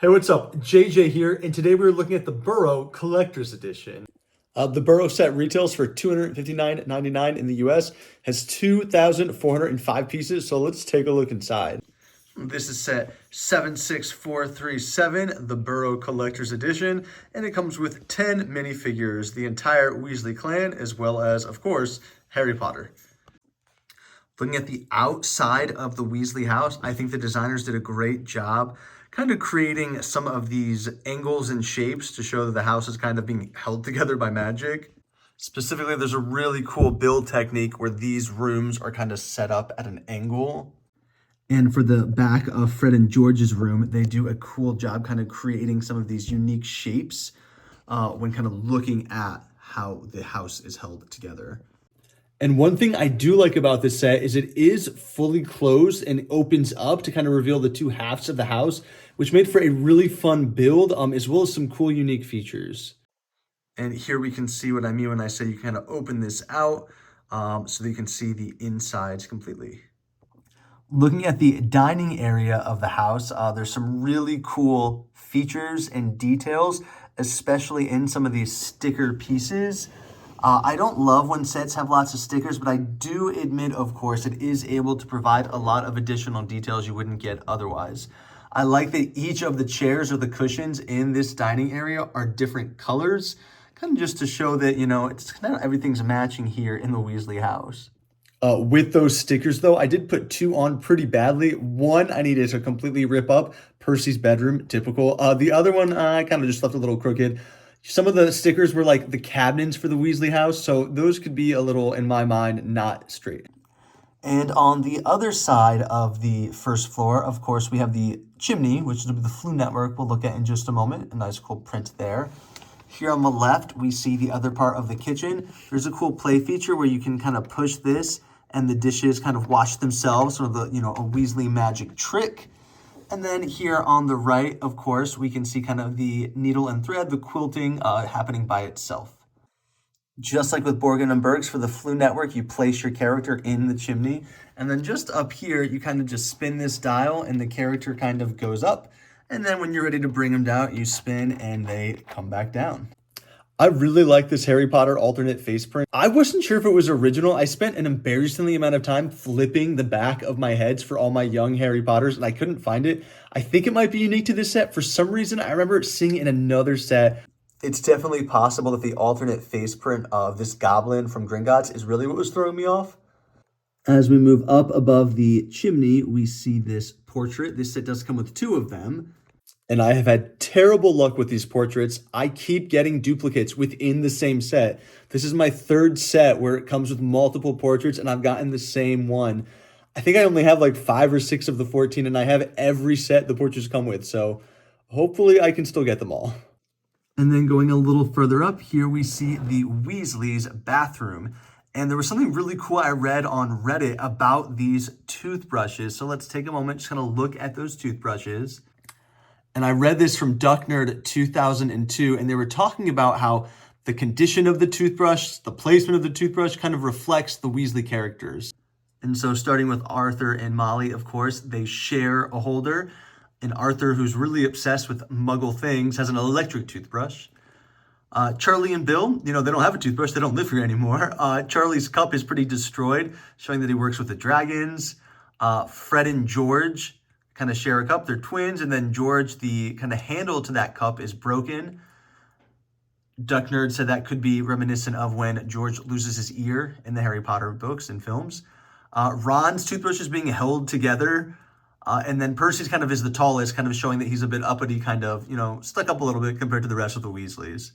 Hey, what's up? JJ here, and today we're looking at the Burrow Collector's Edition. The Burrow set retails for $259.99 in the US, has 2,405 pieces, so let's take a look inside. This is set 76437, the Burrow Collector's Edition, and it comes with 10 minifigures, the entire Weasley clan, as well as, of course, Harry Potter. Looking at the outside of the Weasley house, I think the designers did a great job kind of creating some of these angles and shapes to show that the house is kind of being held together by magic. Specifically, there's a really cool build technique where these rooms are kind of set up at an angle. And for the back of Fred and George's room, they do a cool job kind of creating some of these unique shapes when kind of looking at how the house is held together. And one thing I do like about this set is it is fully closed and opens up to kind of reveal the two halves of the house, which made for a really fun build, as well as some cool, unique features. And here we can see what I mean when I say you kind of open this out so that you can see the insides completely. Looking at the dining area of the house, there's some really cool features and details, especially in some of these sticker pieces. I don't love when sets have lots of stickers, but I do admit, of course, it is able to provide a lot of additional details you wouldn't get otherwise. I like that each of the chairs or the cushions in this dining area are different colors, kind of just to show that, it's kind of everything's matching here in the Weasley house. With those stickers, though, I did put two on pretty badly. One, I needed to completely rip up, Percy's bedroom, typical. The other one, I kind of just left a little crooked. Some of the stickers were like the cabinets for the Weasley house, so those could be a little, in my mind, not straight. And on the other side of the first floor, of course, we have the chimney, which is the Flu Network we'll look at in just a moment. A nice cool print there. Here on the left, we see the other part of the kitchen. There's a cool play feature where you can kind of push this and the dishes kind of wash themselves, sort of a Weasley magic trick. And then here on the right, of course, we can see kind of the needle and thread, the quilting happening by itself. Just like with Borgin and Burkes for the Flu Network, you place your character in the chimney. And then just up here, you kind of just spin this dial and the character kind of goes up. And then when you're ready to bring them down, you spin and they come back down. I really like this Harry Potter alternate face print. I wasn't sure if it was original. I spent an embarrassingly amount of time flipping the back of my heads for all my young Harry Potters, and I couldn't find it. I think it might be unique to this set. For some reason, I remember seeing it in another set. It's definitely possible that the alternate face print of this goblin from Gringotts is really what was throwing me off. As we move up above the chimney, we see this portrait. This set does come with two of them. And I have had terrible luck with these portraits. I keep getting duplicates within the same set. This is my third set where it comes with multiple portraits and I've gotten the same one. I think I only have like 5 or 6 of the 14 and I have every set the portraits come with. So hopefully I can still get them all. And then going a little further up, here we see the Weasleys' bathroom. And there was something really cool I read on Reddit about these toothbrushes. So let's take a moment, just kind of look at those toothbrushes. And I read this from Duck Nerd 2002, and they were talking about how the condition of the toothbrush, the placement of the toothbrush kind of reflects the Weasley characters. And so starting with Arthur and Molly, of course, they share a holder. And Arthur, who's really obsessed with Muggle things, has an electric toothbrush. Charlie and Bill, they don't have a toothbrush. They don't live here anymore. Charlie's cup is pretty destroyed, showing that he works with the dragons. Fred and George kind of share a cup. They're twins. And then George, the kind of handle to that cup is broken. Duck Nerd said that could be reminiscent of when George loses his ear in the Harry Potter books and films. Ron's toothbrush is being held together. And then Percy's kind of is the tallest, kind of showing that he's a bit uppity, kind of, stuck up a little bit compared to the rest of the Weasleys.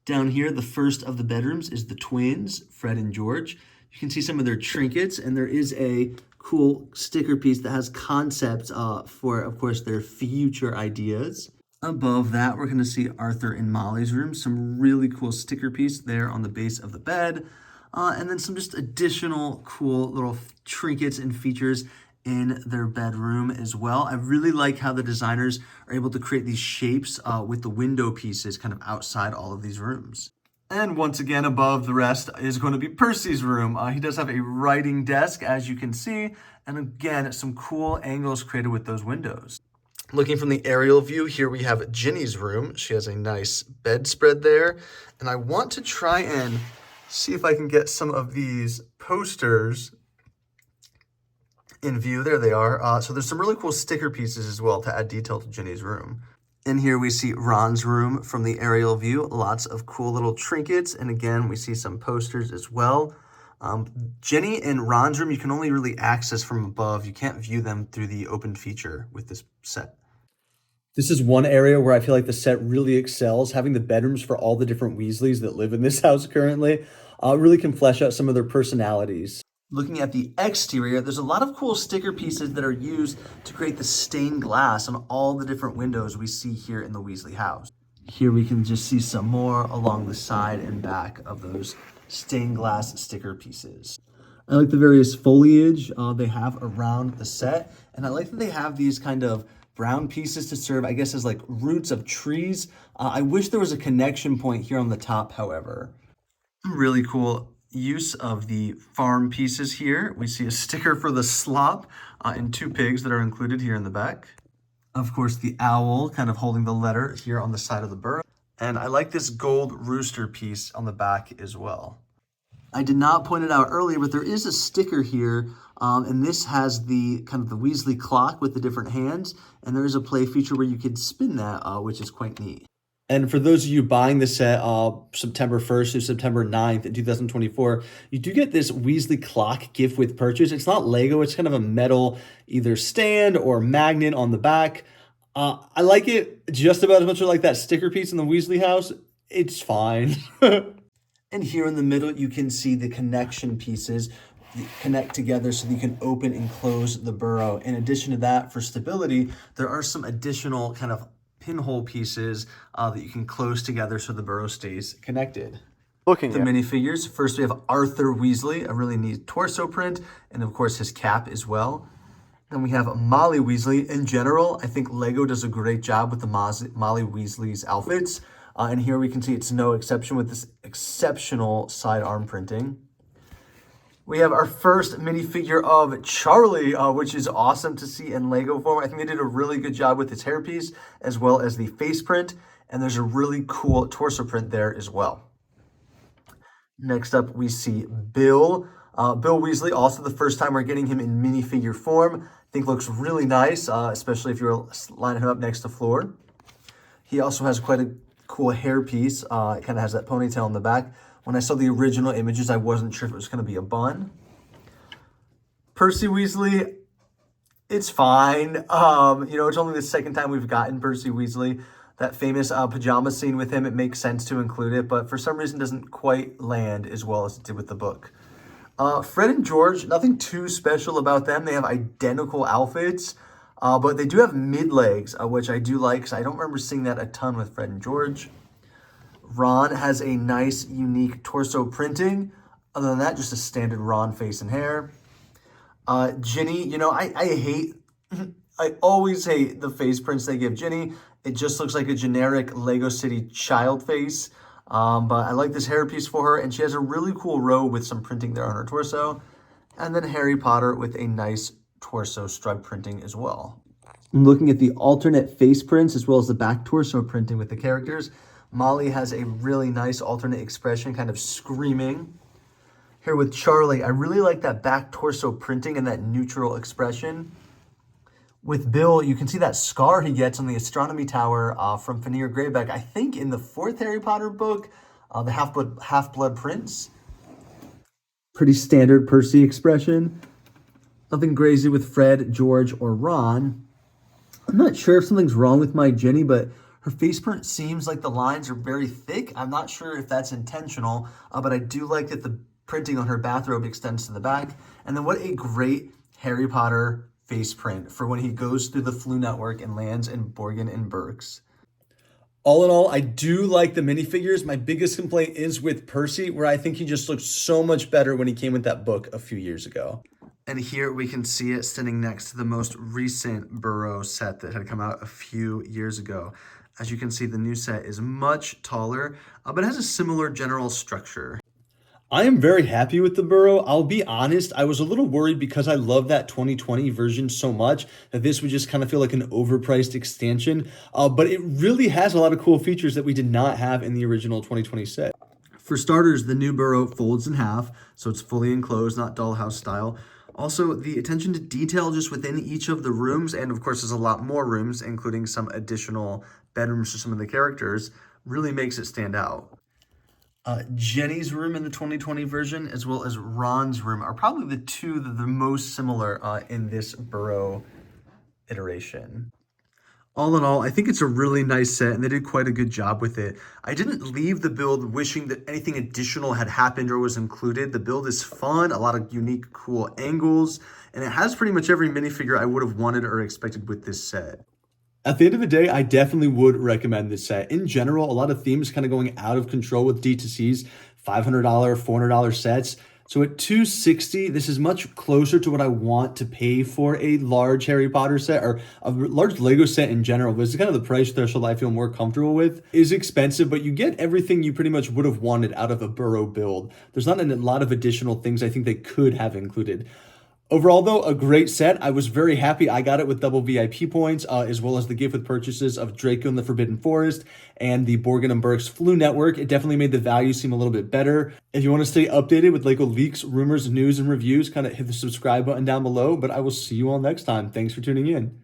Down here, the first of the bedrooms is the twins, Fred and George. You can see some of their trinkets, and there is a cool sticker piece that has concepts for, of course, their future ideas. Above that, we're going to see Arthur and Molly's room. Some really cool sticker piece there on the base of the bed. And then some just additional cool little trinkets and features in their bedroom as well. I really like how the designers are able to create these shapes with the window pieces kind of outside all of these rooms. And once again, above the rest is going to be Percy's room. He does have a writing desk, as you can see. And again, some cool angles created with those windows. Looking from the aerial view, here we have Ginny's room. She has a nice bedspread there. And I want to try and see if I can get some of these posters in view. There they are. So there's some really cool sticker pieces as well to add detail to Ginny's room. In here we see Ron's room from the aerial view. Lots of cool little trinkets. And again, we see some posters as well. Ginny and Ron's room, you can only really access from above. You can't view them through the open feature with this set. This is one area where I feel like the set really excels. Having the bedrooms for all the different Weasleys that live in this house currently really can flesh out some of their personalities. Looking at the exterior, there's a lot of cool sticker pieces that are used to create the stained glass on all the different windows we see here in the Weasley house. Here we can just see some more along the side and back of those stained glass sticker pieces. I like the various foliage they have around the set, and I like that they have these kind of brown pieces to serve, I guess, as like roots of trees. I wish there was a connection point here on the top, however. Really cool use of the farm pieces here. We see a sticker for the slop and 2 pigs that are included here in the back. Of course, the owl kind of holding the letter here on the side of the burrow. And I like this gold rooster piece on the back as well. I did not point it out earlier, but there is a sticker here, and this has the kind of the Weasley clock with the different hands, and there is a play feature where you could spin that, which is quite neat. And for those of you buying the set September 1st through September 9th in 2024, you do get this Weasley clock gift with purchase. It's not Lego, it's kind of a metal either stand or magnet on the back. I like it just about as much as I like that sticker piece in the Weasley house. It's fine. And here in the middle, you can see the connection pieces connect together so that you can open and close the burrow. In addition to that, for stability, there are some additional kind of pinhole pieces that you can close together so the burrow stays connected. Looking at the minifigures, first we have Arthur Weasley, a really neat torso print, and of course his cap as well. Then we have Molly Weasley. In general, I think Lego does a great job with the Molly Weasley's outfits. And here we can see it's no exception with this exceptional sidearm printing. We have our first minifigure of Charlie, which is awesome to see in Lego form. I think they did a really good job with his hairpiece as well as the face print. And there's a really cool torso print there as well. Next up, we see Bill. Bill Weasley, also the first time we're getting him in minifigure form. I think looks really nice, especially if you're lining him up next to Floor. He also has quite a cool hairpiece. It kind of has that ponytail in the back. When I saw the original images, I wasn't sure if it was going to be a bun. Percy Weasley, it's fine. It's only the second time we've gotten Percy Weasley. That famous pajama scene with him, it makes sense to include it, but for some reason doesn't quite land as well as it did with the book. Fred and George, nothing too special about them. They have identical outfits, but they do have mid-legs, which I do like, because I don't remember seeing that a ton with Fred and George. Ron has a nice, unique torso printing. Other than that, just a standard Ron face and hair. Ginny, I always hate the face prints they give Ginny. It just looks like a generic Lego City child face. But I like this hairpiece for her, and she has a really cool robe with some printing there on her torso. And then Harry Potter with a nice torso stripe printing as well. Looking at the alternate face prints as well as the back torso printing with the characters, Molly has a really nice alternate expression, kind of screaming. Here with Charlie, I really like that back torso printing and that neutral expression. With Bill, you can see that scar he gets on the astronomy tower from Fenrir Greyback, I think in the 4th Harry Potter book, the Half-Blood Prince. Pretty standard Percy expression. Nothing crazy with Fred, George, or Ron. I'm not sure if something's wrong with my Ginny, but her face print seems like the lines are very thick. I'm not sure if that's intentional, but I do like that the printing on her bathrobe extends to the back. And then what a great Harry Potter face print for when he goes through the Flu Network and lands in Borgin and Burks. All in all, I do like the minifigures. My biggest complaint is with Percy, where I think he just looked so much better when he came with that book a few years ago. And here we can see it standing next to the most recent Burrow set that had come out a few years ago. As you can see, the new set is much taller, but it has a similar general structure. I am very happy with the Burrow. I'll be honest, I was a little worried because I love that 2020 version so much that this would just kind of feel like an overpriced extension. But it really has a lot of cool features that we did not have in the original 2020 set. For starters, the new Burrow folds in half, so it's fully enclosed, not dollhouse style. Also, the attention to detail just within each of the rooms, and of course, there's a lot more rooms, including some additional bedrooms for some of the characters, really makes it stand out. Jenny's room in the 2020 version, as well as Ron's room, are probably the two that are the most similar in this Burrow iteration. All in all, I think it's a really nice set, and they did quite a good job with it. I didn't leave the build wishing that anything additional had happened or was included. The build is fun, a lot of unique, cool angles, and it has pretty much every minifigure I would have wanted or expected with this set. At the end of the day, I definitely would recommend this set. In general, a lot of themes kind of going out of control with D2Cs, $500, $400 sets. So at $260, this is much closer to what I want to pay for a large Harry Potter set or a large Lego set in general. This is kind of the price threshold I feel more comfortable with. It is expensive, but you get everything you pretty much would have wanted out of a Burrow build. There's not a lot of additional things I think they could have included. Overall, though, a great set. I was very happy I got it with double VIP points, as well as the gift with purchases of Draco and the Forbidden Forest and the Borgin and Burke's Flu Network. It definitely made the value seem a little bit better. If you want to stay updated with Lego leaks, rumors, news, and reviews, kind of hit the subscribe button down below. But I will see you all next time. Thanks for tuning in.